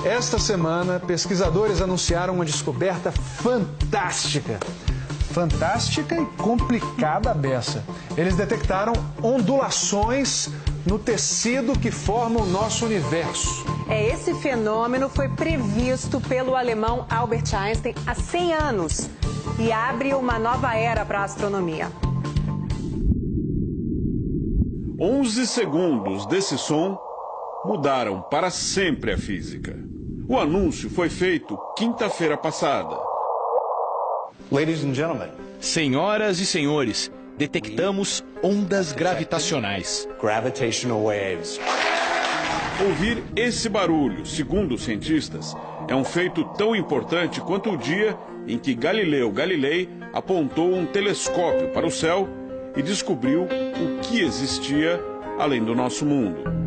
Esta semana, pesquisadores anunciaram uma descoberta fantástica. Fantástica e complicada a beça. Eles detectaram ondulações no tecido que forma o nosso universo. Esse fenômeno foi previsto pelo alemão Albert Einstein há 100 anos e abre uma nova era para a astronomia. 11 segundos desse som mudaram para sempre a física. O anúncio foi feito quinta-feira passada. Ladies and gentlemen. Senhoras e senhores, detectamos ondas gravitacionais. Gravitational waves. Ouvir esse barulho, segundo os cientistas, é um feito tão importante quanto o dia em que Galileu Galilei apontou um telescópio para o céu e descobriu o que existia além do nosso mundo.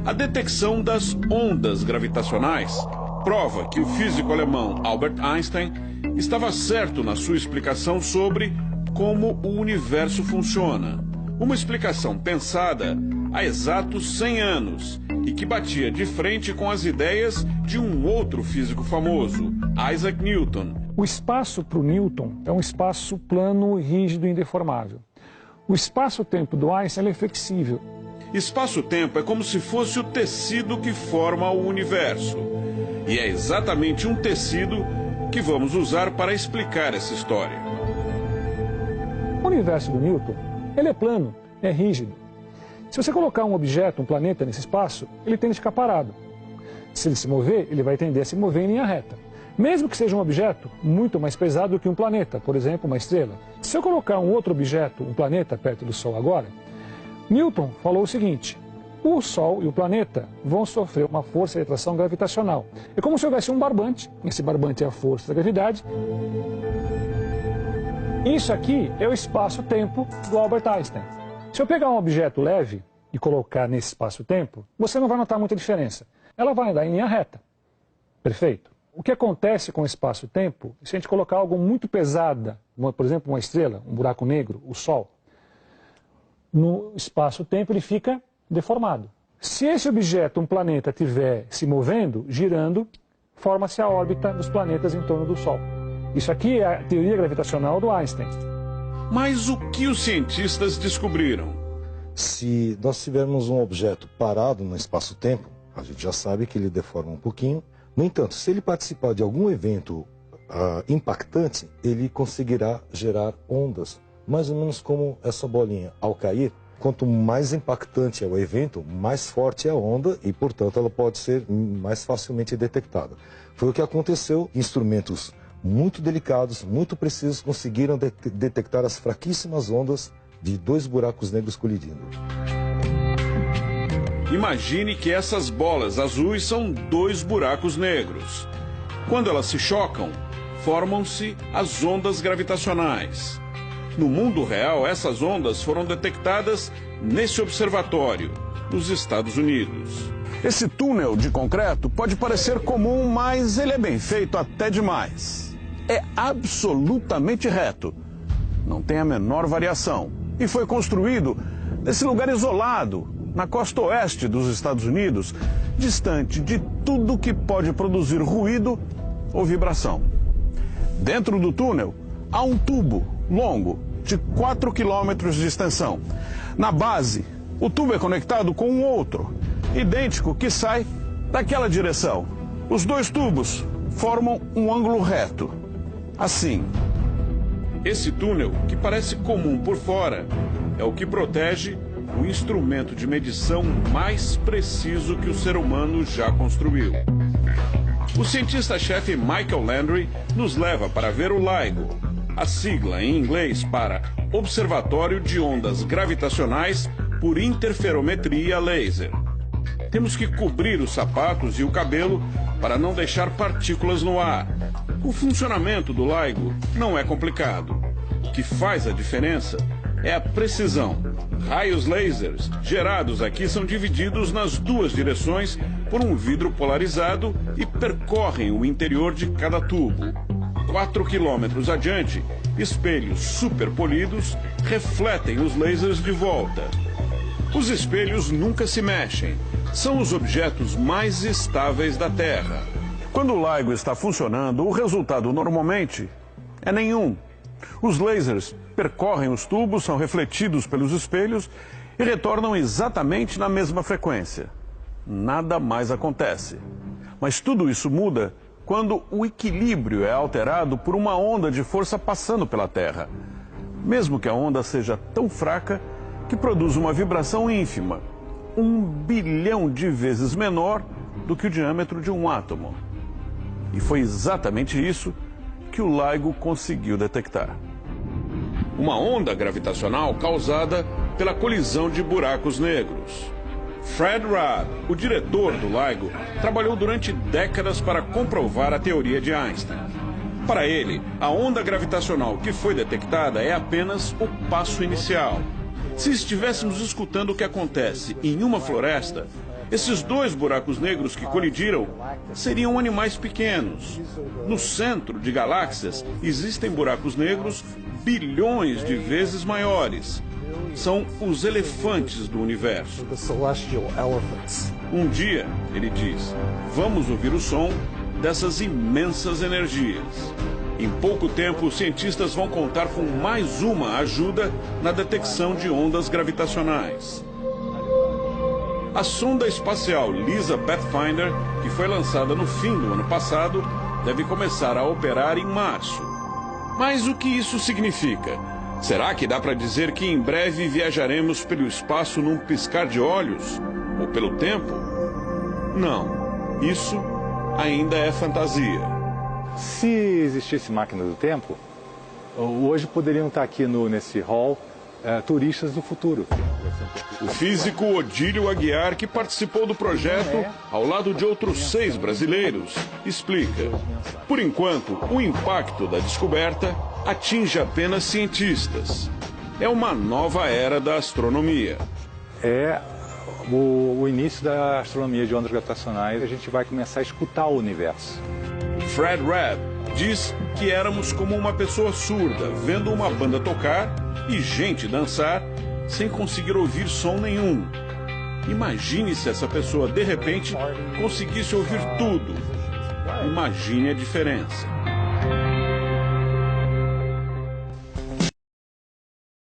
A detecção das ondas gravitacionais prova que o físico alemão Albert Einstein estava certo na sua explicação sobre como o universo funciona. Uma explicação pensada há exatos 100 anos e que batia de frente com as ideias de um outro físico famoso, Isaac Newton. O espaço para o Newton é um espaço plano, rígido e indeformável. O espaço-tempo do Einstein é flexível. Espaço-tempo é como se fosse o tecido que forma o universo. E é exatamente um tecido que vamos usar para explicar essa história. O universo do Newton, ele é plano, é rígido. Se você colocar um objeto, um planeta nesse espaço, ele tende a ficar parado. Se ele se mover, ele vai tender a se mover em linha reta. Mesmo que seja um objeto muito mais pesado do que um planeta, por exemplo, uma estrela. Se eu colocar um outro objeto, um planeta, perto do Sol agora, Newton falou o seguinte: o Sol e o planeta vão sofrer uma força de atração gravitacional. É como se houvesse um barbante, esse barbante é a força da gravidade. Isso aqui é o espaço-tempo do Albert Einstein. Se eu pegar um objeto leve e colocar nesse espaço-tempo, você não vai notar muita diferença. Ela vai andar em linha reta. Perfeito? O que acontece com o espaço-tempo, se a gente colocar algo muito pesado, por exemplo, uma estrela, um buraco negro, o Sol, no espaço-tempo ele fica deformado. Se esse objeto, um planeta, estiver se movendo, girando, forma-se a órbita dos planetas em torno do Sol. Isso aqui é a teoria gravitacional do Einstein. Mas o que os cientistas descobriram? Se nós tivermos um objeto parado no espaço-tempo, a gente já sabe que ele deforma um pouquinho. No entanto, se ele participar de algum evento impactante, ele conseguirá gerar ondas, mais ou menos como essa bolinha. Ao cair, quanto mais impactante é o evento, mais forte é a onda e, portanto, ela pode ser mais facilmente detectada. Foi o que aconteceu. Instrumentos muito delicados, muito precisos, conseguiram detectar as fraquíssimas ondas de dois buracos negros colidindo. Imagine que essas bolas azuis são dois buracos negros. Quando elas se chocam, formam-se as ondas gravitacionais. No mundo real, essas ondas foram detectadas nesse observatório, nos Estados Unidos. Esse túnel de concreto pode parecer comum, mas ele é bem feito até demais. É absolutamente reto, não tem a menor variação e foi construído nesse lugar isolado, na costa oeste dos Estados Unidos, distante de tudo que pode produzir ruído ou vibração. Dentro do túnel há um tubo longo de 4 quilômetros de extensão. Na base, o tubo é conectado com um outro, idêntico, que sai daquela direção. Os dois tubos formam um ângulo reto, assim. Esse túnel, que parece comum por fora, é o que protege o instrumento de medição mais preciso que o ser humano já construiu. O cientista-chefe Michael Landry nos leva para ver o LIGO, a sigla em inglês para Observatório de Ondas Gravitacionais por Interferometria Laser. Temos que cobrir os sapatos e o cabelo para não deixar partículas no ar. O funcionamento do LIGO não é complicado. O que faz a diferença é a precisão. Raios lasers gerados aqui são divididos nas duas direções por um vidro polarizado e percorrem o interior de cada tubo. 4 quilômetros adiante, espelhos superpolidos refletem os lasers de volta. Os espelhos nunca se mexem, são os objetos mais estáveis da Terra. Quando o LIGO está funcionando, o resultado normalmente é nenhum. Os lasers percorrem os tubos, são refletidos pelos espelhos e retornam exatamente na mesma frequência. Nada mais acontece. Mas tudo isso muda quando o equilíbrio é alterado por uma onda de força passando pela Terra. Mesmo que a onda seja tão fraca que produz uma vibração ínfima, 1 bilhão de vezes menor do que o diâmetro de um átomo. E foi exatamente isso que o LIGO conseguiu detectar. Uma onda gravitacional causada pela colisão de buracos negros. Fred Rudd, o diretor do LIGO, trabalhou durante décadas para comprovar a teoria de Einstein. Para ele, a onda gravitacional que foi detectada é apenas o passo inicial. Se estivéssemos escutando o que acontece em uma floresta, esses 2 buracos negros que colidiram seriam animais pequenos. No centro de galáxias existem buracos negros bilhões de vezes maiores. São os elefantes do universo. Um dia, ele diz, vamos ouvir o som dessas imensas energias. Em pouco tempo, os cientistas vão contar com mais uma ajuda na detecção de ondas gravitacionais. A sonda espacial LISA Pathfinder, que foi lançada no fim do ano passado, deve começar a operar em março. Mas o que isso significa? Será que dá para dizer que em breve viajaremos pelo espaço num piscar de olhos? Ou pelo tempo? Não. Isso ainda é fantasia. Se existisse máquina do tempo, hoje poderiam estar aqui nesse hall turistas do futuro. O físico Odílio Aguiar, que participou do projeto ao lado de outros 6 brasileiros, explica. Por enquanto, o impacto da descoberta atinge apenas cientistas. É uma nova era da astronomia. É o início da astronomia de ondas gravitacionais. A gente vai começar a escutar o universo. Fred Rudd diz que éramos como uma pessoa surda, vendo uma banda tocar e gente dançar sem conseguir ouvir som nenhum. Imagine se essa pessoa, de repente, conseguisse ouvir tudo. Imagine a diferença.